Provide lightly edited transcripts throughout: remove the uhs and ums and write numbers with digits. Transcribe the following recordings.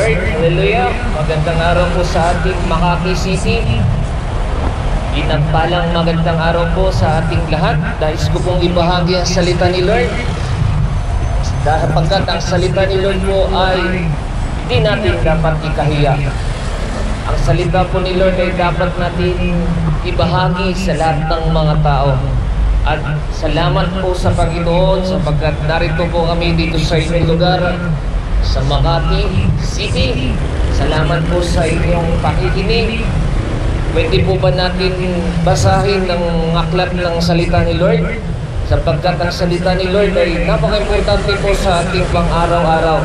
Lord. Hallelujah. Magandang araw po sa ating Makati City. Pinagpalang magandang araw po sa ating lahat. Nais ko pong ibahagi ang salita ni Lord. Dahil pagkat ang salita ni Lord po ay hindi natin dapat ikahiya. Ang salita po ni Lord ay dapat natin ibahagi sa lahat ng mga tao. At salamat po sa Panginoon sapagkat narito po kami dito sa inyong lugar sa Makati City. Salamat po sa inyong pakikinig. Pwede po ba natin basahin ng aklat ng salita ni Lord? Sapagkat ang salita ni Lord ay napaka-importante po sa ating pang-araw-araw.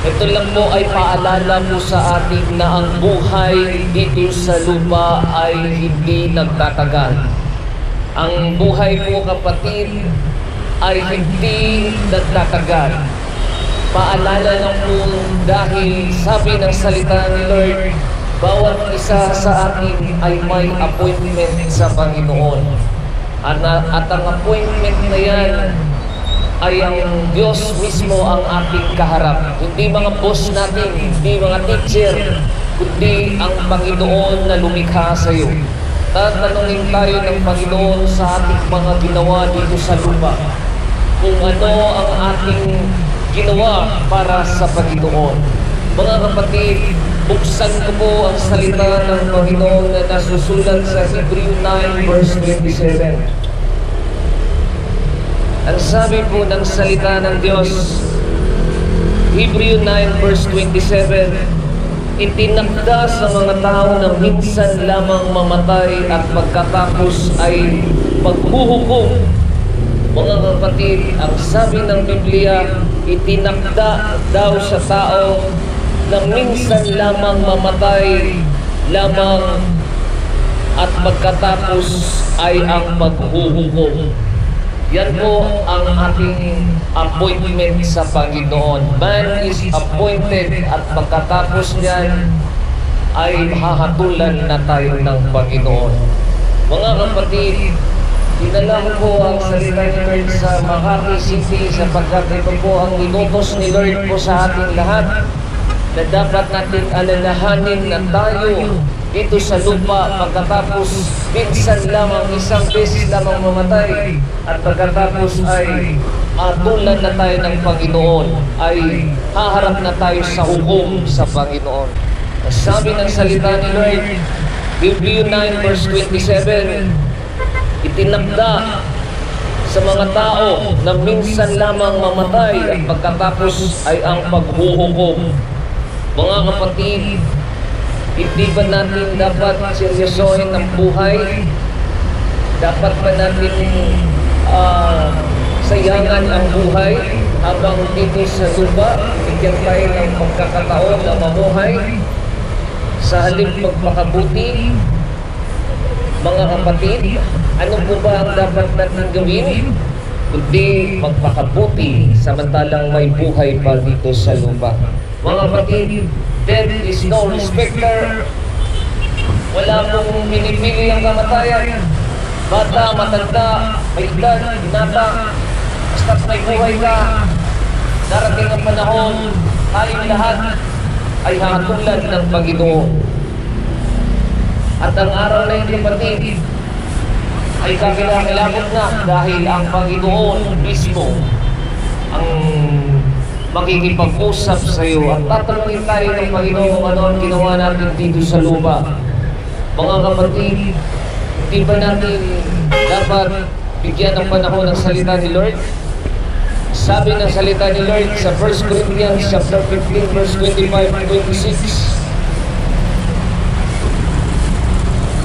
Ito lang po ay paalala po sa atin na ang buhay dito sa lupa ay hindi nagtatagal. Ang buhay po, kapatid, ay hindi nagtatagal. Paalala lang po dahil sabi ng salita ni Lord, bawat isa sa atin ay may appointment sa Panginoon. At ang appointment na yan ay ang Diyos mismo ang ating kaharap. Hindi mga boss natin, hindi mga teacher, kundi ang Panginoon na lumikha sa iyo. Tatanungin tayo ng Panginoon sa ating mga ginawa dito sa lupa. Kung ano ang ating ginawa para sa Panginoon. Mga kapatid, buksan ko po ang salita ng Panginoon na nasusulat sa Hebrew 9 verse 27. Ang sabi po ng salita ng Diyos, Hebrew 9 verse 27, itinakda sa mga tao na minsan lamang mamatay at pagkatapos ay paghuhukom. Mga kapatid, ang sabi ng Biblia, itinakda daw sa tao na minsan lamang mamatay lamang at pagkatapos ay ang paghuhukom. Yan po ang ating appointment sa Panginoon. Man is appointed at pagkatapos niyan ay hahatulan na tayo ng Panginoon. Mga kapatid, dinala ko po ang salita ni Lord sa Makati City sapagkat ito po ang inutos ni Lord po sa ating lahat na dapat natin alalahanin na tayo dito sa lupa pagkatapos minsan lamang isang beses lamang mamatay at pagkatapos ay matulan na tayo ng Panginoon, ay haharap na tayo sa hukom sa Panginoon. Sabi ng salita ni Lord, Hebrew 9 verse 27, itinakda sa mga tao na minsan lamang mamatay at pagkatapos ay ang paghuhukom. Mga kapatid, hindi ba natin dapat seryosohin ang buhay? Dapat ba natin sayangan ang buhay habang dito sa lupa? Bigyan tayo ng pagkakataon na mamuhay sa halip magpakabuti. Mga kapatid, ano po ba ang dapat natin gawin? Kundi magpakabuti samantalang may buhay pa dito sa lupa. Mga kapatid, death is no respecter. Wala pong pinipili ang kamatayan. Bata, matanda, may edad, binata, basta't may buhay ka, darating ang panahon, tayong lahat ay hahatulan ng Panginoon. At ang araw na ito, kapatid, ay kakilakilabot na dahil ang Panginoon mismo ang makikipag-usap sa iyo at tatanungin tayo ng Panginoon kung ano ang ginawa natin dito sa lupa. Mga kapatid, hindi ba natin dapat bigyan ng panahon ng salita ni Lord? Sabi ng salita ni Lord sa 1 Corinthians chapter 15 verse 25-26,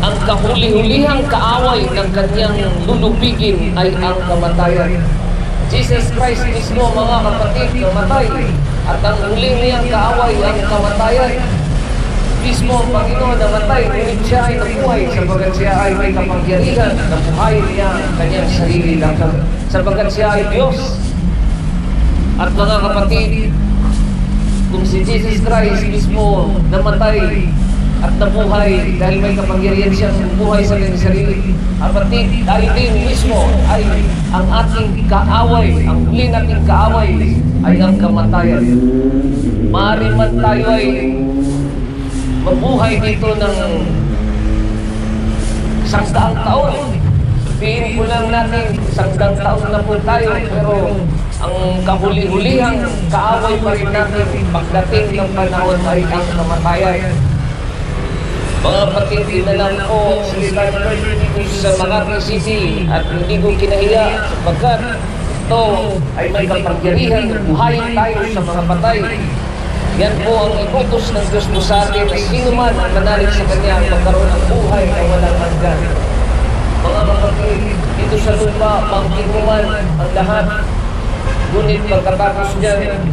ang kahuli-hulihang kaaway ng kanyang lulubigin ay ang kamatayan. Jesus Christ mismo, mga kapatid, namatay. At ang huling niyang kaaway ang kamatayan. Mismo ang Panginoon namatay, ngunit siya ay nabuhay sapagkat siya ay may kapangyarihan na buhayin niya ang kanyang sarili lang sapagkat siya ay Diyos. At mga kapatid, kung si Jesus Christ mismo namatay, at nabuhay dahil may kapangyarihan siyang buhay sa kanyang sarili. Kapatid, tayo din mismo ay ang ating kaaway, ang huli nating kaaway ay ang kamatayan. Maaari man tayo ay mabuhay dito ng 100 taon. Sabihin ko lang natin, 100 taon na po tayo, pero ang kahuli-hulihang kaaway pa rin natin pagdating ng panahon ay ang kamatayan. Mga kapatid, na lang po sa Makati City at hindi ko kinahiya sapagkat ito ay may kapangyarihan na buhayin tayo sa mga patay. Yan po ang ikutos ng Diyos mo sa atin na sino man ang manalig sa Kanya magkaroon ng buhay na walang hanggan. Mga kapatid, dito sa lupa, pangkin mo man ang lahat. Ngunit pagkatapos niyan,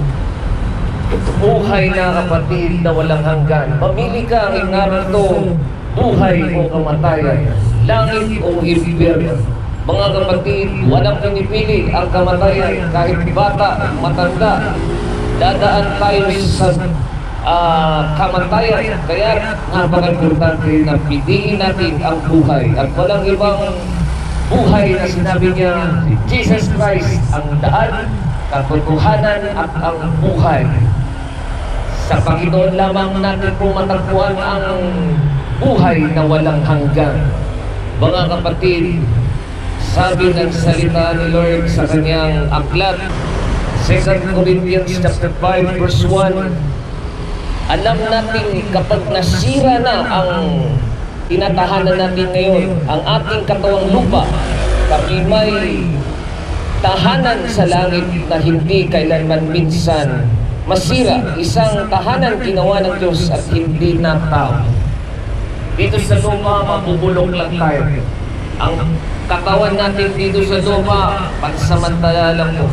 buhay na kapatid na walang hanggan. Mamili ka ang narito, buhay o kamatayan, langit o impyerno. Mga kapatid, walang pinipili ang kamatayan kahit bata, matanda. Dadaan tayo sa kamatayan. Kaya napaka-importante na piliin natin ang buhay. At walang ibang buhay na sinabi niya, Jesus Christ ang daan, katotohanan at ang buhay. Sa Panginoon lamang natin po matagpuan ang buhay na walang hanggan. Mga kapatid, sabi ng salita ni Lord sa kanyang aklat, 2 Corinthians chapter 5 verse 1, alam natin kapag nasira na ang tinatahanan natin ngayon, ang ating katawang lupa, kami may tahanan sa langit na hindi kailanman minsan masira. Isang tahanan ginawa ng Diyos at hindi na tao. Dito sa lupa, mabubulok lang tayo. Ang katawan natin dito sa lupa, pansamantala lang po.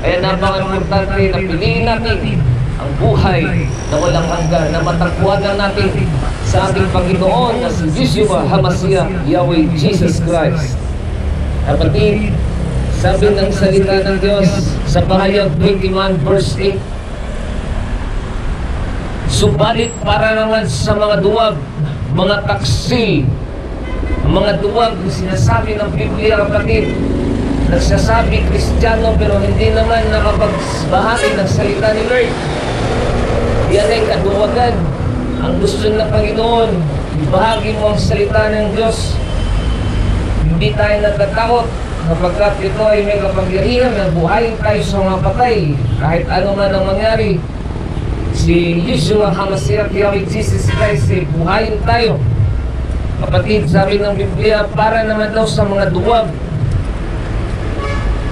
Kaya napaka-importante na piliin natin ang buhay na walang hanggan, na matagpuan lang natin sa ating Panginoon na si Yeshua HaMashiach, Yahweh Jesus Christ. Kapatid, sabi ng salita ng Diyos sa Pahayag 21 verse 8, subalit para naman sa mga duwag, mga taksil, mga duwag na sinasabi ng Biblia, kapatid, nagsasabi Kristiyano pero hindi naman nakapagbahagi ng salita ni Lord. Yan ay kaduwagan. Ang gusto ng Panginoon, ibahagi mo ang salita ng Diyos. Hindi tayo natatakot kapagkat ito ay may kapangyarihan na buhayin tayo sa mga patay. Kahit ano man ang mangyari, si Yeshua HaMashiach, Yahweh Jesus Christ, buhayin tayo. Kapatid, sabi ng Biblia, para naman daw sa mga duwag,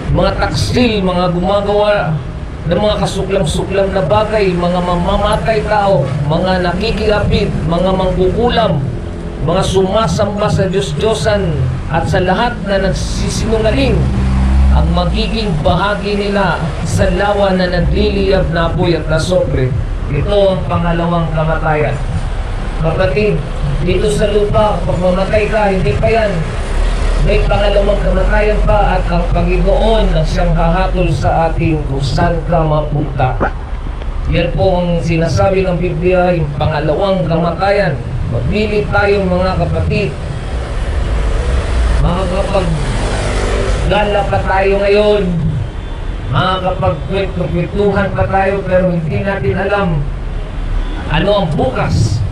mga taksil, mga gumagawa ng mga kasuklam-suklam na bagay, mga mamamatay tao, mga nakikiapid, mga mangkukulam, mga sumasamba sa Diyos-Diyosan at sa lahat na nagsisinungaling, ang magiging bahagi nila sa lawa na nagliliyab na apoy at nasopre. Ito ang pangalawang kamatayan. Kapatid, dito sa lupa, pag mamatay ka, hindi pa yan. May pangalawang kamatayan pa at ang Panginoon na siyang hahatol sa atin kung saan ka mapunta. Yan po ang sinasabi ng Biblia, yung pangalawang kamatayan. Magpili tayo mga kapatid. Makakapaggala pa tayo ngayon. Makakapagkwentuhan pa tayo pero hindi natin alam ano ang bukas.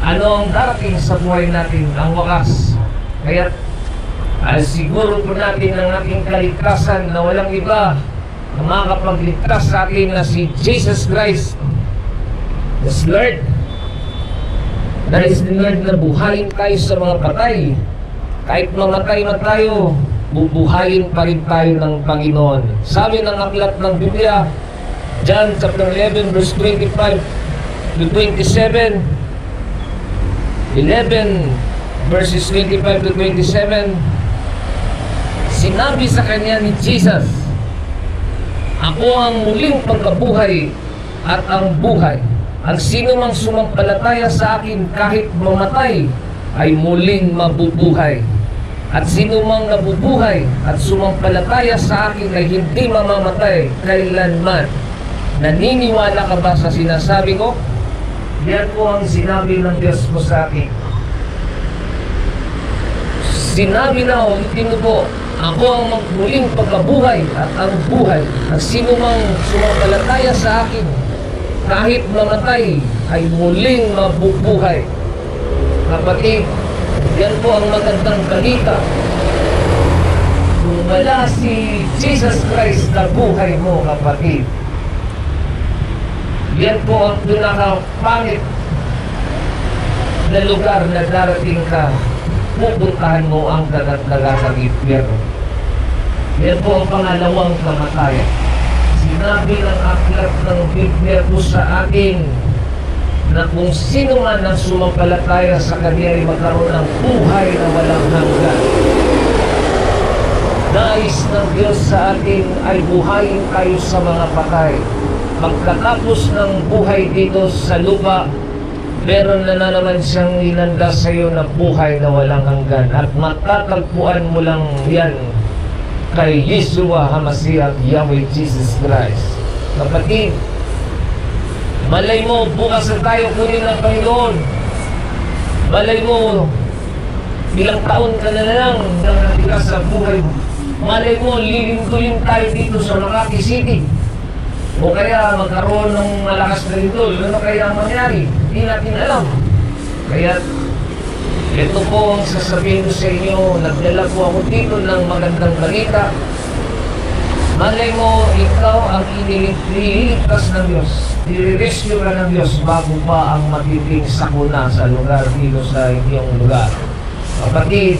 Ano ang darating sa buhay natin, ang wakas. Kaya siguro po natin ang ating kaligtasan na walang iba na makakapagligtas sa atin na si Jesus Christ. Yes, Lord. That is the Lord na buhayin tayo sa mga patay. Kahit mamatay na tayo, bubuhayin pa rin tayo ng Panginoon. Sabi ng aklat ng Biblia, John chapter 11 verse 25 to 27, 11 verses 25 to 27, sinabi sa kanya ni Jesus, ako ang muling pagkabuhay at ang buhay. Ang sino mang sumampalataya sa akin kahit mamatay ay muling mabubuhay. At sino mang nabubuhay at sumampalataya sa akin ay hindi mamamatay kailanman. Naniniwala ka ba sa sinasabi ko? Yan po ang sinabi ng Diyos po sa akin. Sinabi na, ulitin mo po, ako ang muling pagkabuhay at ang buhay. At sino mang sumampalataya sa akin, kahit mamatay, ay muling mabubuhay. Kapatid, yan po ang magandang balita. Kung wala si Jesus Christ na buhay mo, kapatid, yan po ang pinakapangit na lugar na darating ka, pupuntahan mo ang dagat-dagat ng impyerno. Yan po ang pangalawang kamatayan. Sinabi ng aklat ng Biblia po sa atin na kung sino man ang sumampalataya sa Kanya ay magkaroon ng buhay na walang hanggan. Nais ng Diyos sa atin ay buhayin tayo sa mga patay. Pagkatapos ng buhay dito sa lupa, meron na naman siyang inanda sa iyo na buhay na walang hanggan. At matatagpuan mo lang yan kay Yeshua HaMashiach, Yahweh Jesus Christ. Kapatid, malay mo, bukas na tayo kunin ng Panginoon. Malay mo, ilang taon ka na lang nang sa buhay mo. Malay mo, lilingtuin tayo dito sa Makati City. O kaya magkaroon ng malakas na lindol. Ano kaya ang mangyari? Hindi natin alam. Kaya ito po ang sasabihin ko sa inyo. Nagdala po ako dito ng magandang balita. Malay mo, ikaw ang iniligtas ng Diyos. I-rescue ka ng Diyos bago pa ang magiging sakuna sa lugar dito sa inyong lugar. Kapatid,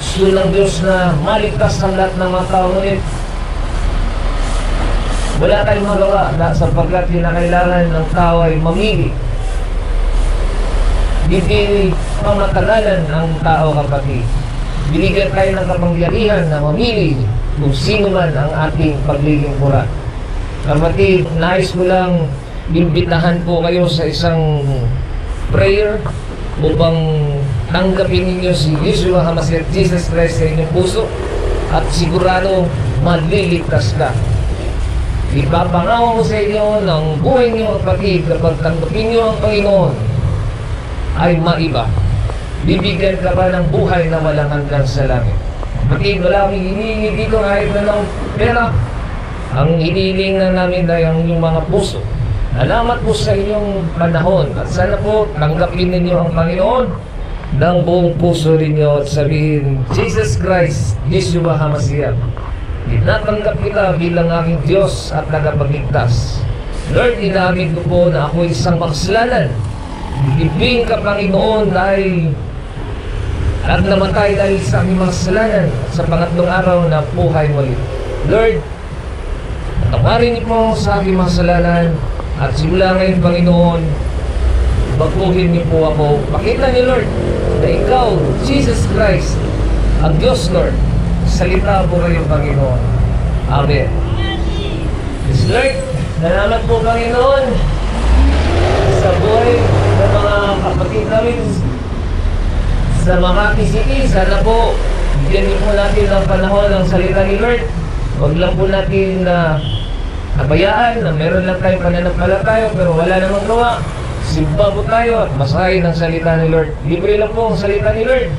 gusto ng Diyos na maligtas ang lahat ng mga tao. Ngunit wala tayong magawa sapagkat kinakailangan ng tao ay mamili. Hindi pamatagalan ang tao, kapatid. Binigyan tayo ng kapangyarihan na mamili kung sino man ang ating paglilingkuran. Kapatid, nais ko lang imbitahan po kayo sa isang prayer upang tanggapin ninyo si Yeshua HaMashiach Jesus Christ sa inyong puso at sigurado maliligtas ka. Ipapangako ko sa inyo ng buhay niyo, kapatid, kapag tanggapin niyo ang Panginoon ay maiba. Bibigyan ka pa ng buhay na walang hanggan sa langit. Kapatid, wala kaming hinihingi dito kahit na ng pera. Ang hinihiling na namin ay ang inyong mga puso. Salamat po sa inyong panahon at sana po tanggapin ninyo ang Panginoon ng buong puso ninyo at sabihin, Jesus Christ, Yeshua HaMashiach, tinatanggap kita bilang aking Diyos at tagapagligtas. Lord, inamin ko po na ako isang makasalanan. Ibigin ka, Panginoon, dahil at namatay dahil sa aking makasalanan sa pangatlong araw na buhay muli. Lord, tawarin niyo po sa aking makasalanan at simula ngayon, Panginoon, baguhin niyo po ako. Pakita niyo, Lord, na ikaw, Jesus Christ, ang Diyos, Lord. Salita po kayo, Panginoon. Amen. Yes, Lord, salamat po, Panginoon, sa buhay ng mga kapatid namin sa Makati City. Sana po, bigyan niyo po natin ang panahon ng salita ni Lord. Huwag lang po natin na kabayaan na meron lang tayong pananampalataya pero wala namang gawa. Simba po tayo at basahin ang salita ni Lord. Libre lang po ang salita ni Lord.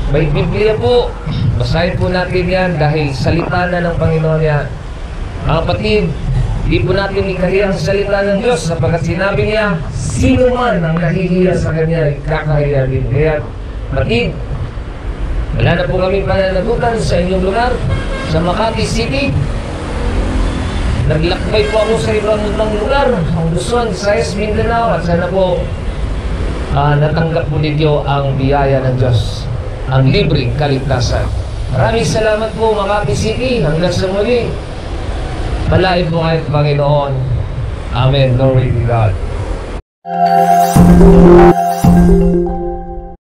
May Biblia po. Basahin po natin yan dahil salita na ng Panginoon yan. Mga kapatid, di po natin ikahiya ang salita ng Diyos sapagkat sinabi niya, sino man ang nahihiya sa Kanya, kakahiya din. Kaya, kapatid, wala na po kami pananagutan sa inyong lugar, sa Makati City. Naglakbay po ako sa ibang lugar, ang Luzon, Visayas, Mindanao, at sana po natanggap po ninyo ang biyaya ng Diyos, ang libreng kaligtasan. Maraming salamat po, Makati City. Hanggang sa muli, palain po kayo, Panginoon. Amen. Glory to God.